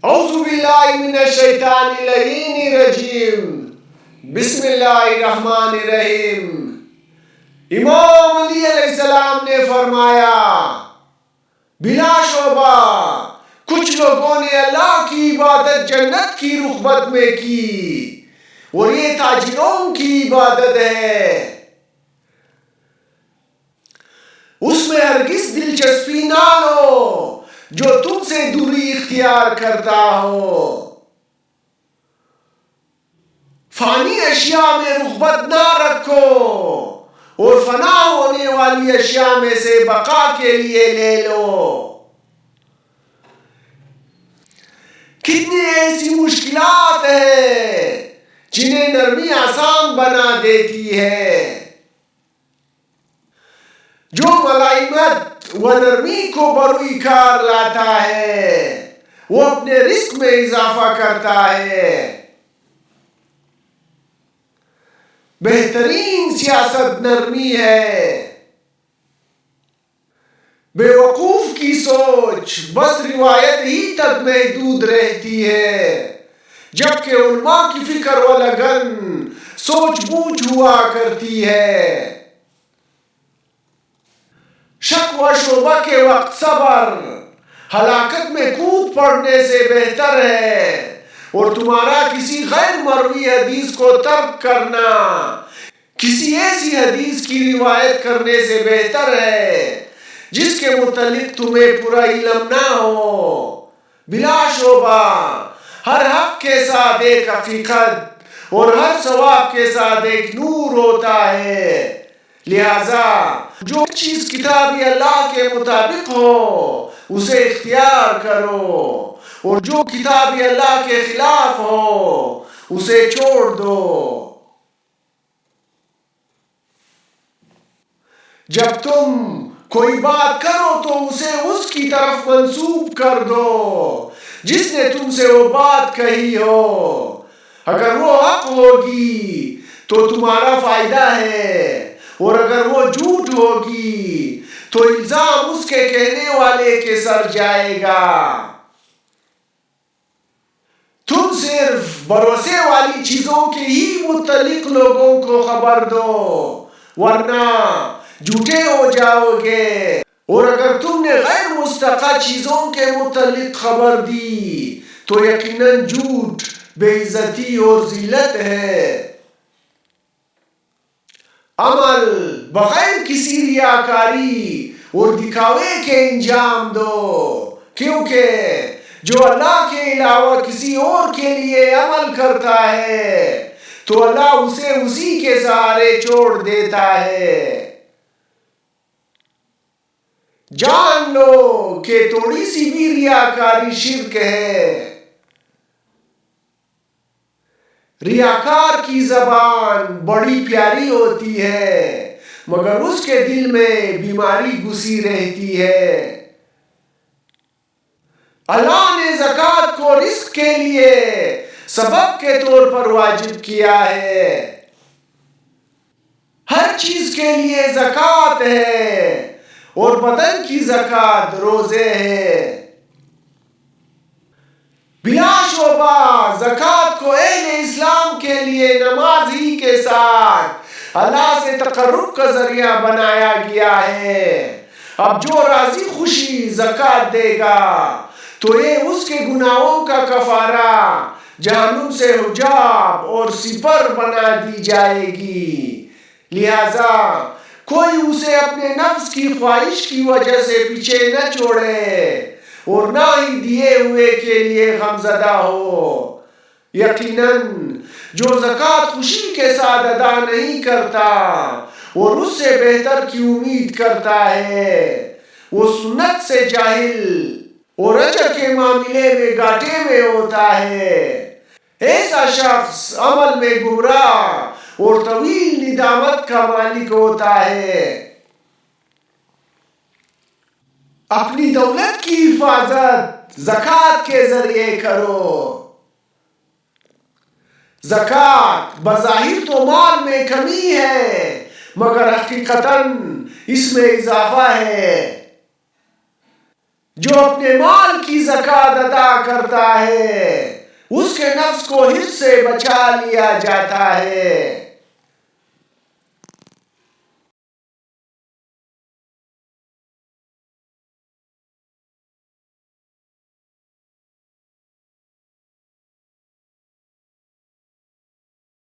اعوذ باللہ من الشیطان اللعین الرجیم بسم اللہ الرحمن الرحیم۔ امام علی علیہ السلام نے فرمایا، بلا شبہ کچھ لوگوں نے اللہ کی عبادت جنت کی رغبت میں کی، اور یہ تاجروں کی عبادت ہے، اس میں ہرگز دلچسپی نہ لو جو تم سے دوری اختیار کرتا ہو۔ فانی اشیاء میں رغبت نہ رکھو اور فنا ہونے والی اشیاء میں سے بقا کے لیے لے لو۔ کتنی ایسی مشکلات ہیں جنہیں نرمی آسان بنا دیتی ہے۔ جو ملائمت و نرمی کو بروئی کار لاتا ہے وہ اپنے رزق میں اضافہ کرتا ہے۔ بہترین سیاست نرمی ہے۔ بے وقوف کی سوچ بس روایت ہی تک محدود رہتی ہے، جبکہ علماء کی فکر و لگن سوچ بوجھ ہوا کرتی ہے۔ شک و شبہ کے وقت صبر ہلاکت میں کود پڑنے سے بہتر ہے، اور تمہارا کسی غیر مروی حدیث کو ترک کرنا کسی ایسی حدیث کی روایت کرنے سے بہتر ہے جس کے متعلق تمہیں پورا علم نہ ہو۔ بلا شبہ ہر حق کے ساتھ ایک حقیقت اور ہر ثواب کے ساتھ ایک نور ہوتا ہے، لہذا جو چیز کتاب اللہ کے مطابق ہو اسے اختیار کرو، اور جو کتاب اللہ کے خلاف ہو اسے چھوڑ دو۔ جب تم کوئی بات کرو تو اسے اس کی طرف منسوب کر دو جس نے تم سے وہ بات کہی ہو۔ اگر وہ حق ہوگی تو تمہارا فائدہ ہے، اور اگر وہ جھوٹ ہوگی تو الزام اس کے کہنے والے کے سر جائے گا۔ تم صرف بھروسے والی چیزوں کے ہی متعلق لوگوں کو خبر دو، ورنہ جھوٹے ہو جاؤ گے، اور اگر تم نے غیر مستحق چیزوں کے متعلق خبر دی تو یقیناً جھوٹ بے عزتی اور ذلت ہے۔ عمل بغیر کسی ریاکاری اور دکھاوے کے انجام دو، کیونکہ جو اللہ کے علاوہ کسی اور کے لیے عمل کرتا ہے تو اللہ اسے اسی کے سہارے چھوڑ دیتا ہے۔ جان لو کہ تھوڑی سی بھی ریاکاری شرک ہے۔ ریاکار کی زبان بڑی پیاری ہوتی ہے، مگر اس کے دل میں بیماری گھسی رہتی ہے۔ اللہ نے زکوٰۃ کو رزق کے لیے سبب کے طور پر واجب کیا ہے۔ ہر چیز کے لیے زکوٰۃ ہے، اور بدن کی زکوٰۃ روزے ہے۔ بلا شبہ زکوٰۃ کو اہل اسلام کے لیے نماز ہی کے ساتھ اللہ سے تقرب کا ذریعہ بنایا گیا ہے۔ اب جو راضی خوشی زکوٰۃ دے گا تو یہ اس کے گناہوں کا کفارہ جہنم سے حجاب اور سپر بنا دی جائے گی، لہذا کوئی اسے اپنے نفس کی خواہش کی وجہ سے پیچھے نہ چھوڑے اور نہ ہی دیے ہوئے کے لیے غمزدہ ہو۔ یقیناً جو زکوٰۃ خوشی کے ساتھ ادا نہیں کرتا اور اس سے بہتر کی امید کرتا ہے وہ سنت سے جاہل اور اجر کے معاملے میں گھاٹے میں ہوتا ہے۔ ایسا شخص عمل میں گمراہ اور طویل ندامت کا مالک ہوتا ہے۔ اپنی دولت کی حفاظت زکوٰۃ کے ذریعے کرو۔ زکوٰۃ بظاہر تو مال میں کمی ہے، مگر حقیقتاً اس میں اضافہ ہے۔ جو اپنے مال کی زکات ادا کرتا ہے اس کے نفس کو حرص سے بچا لیا جاتا ہے۔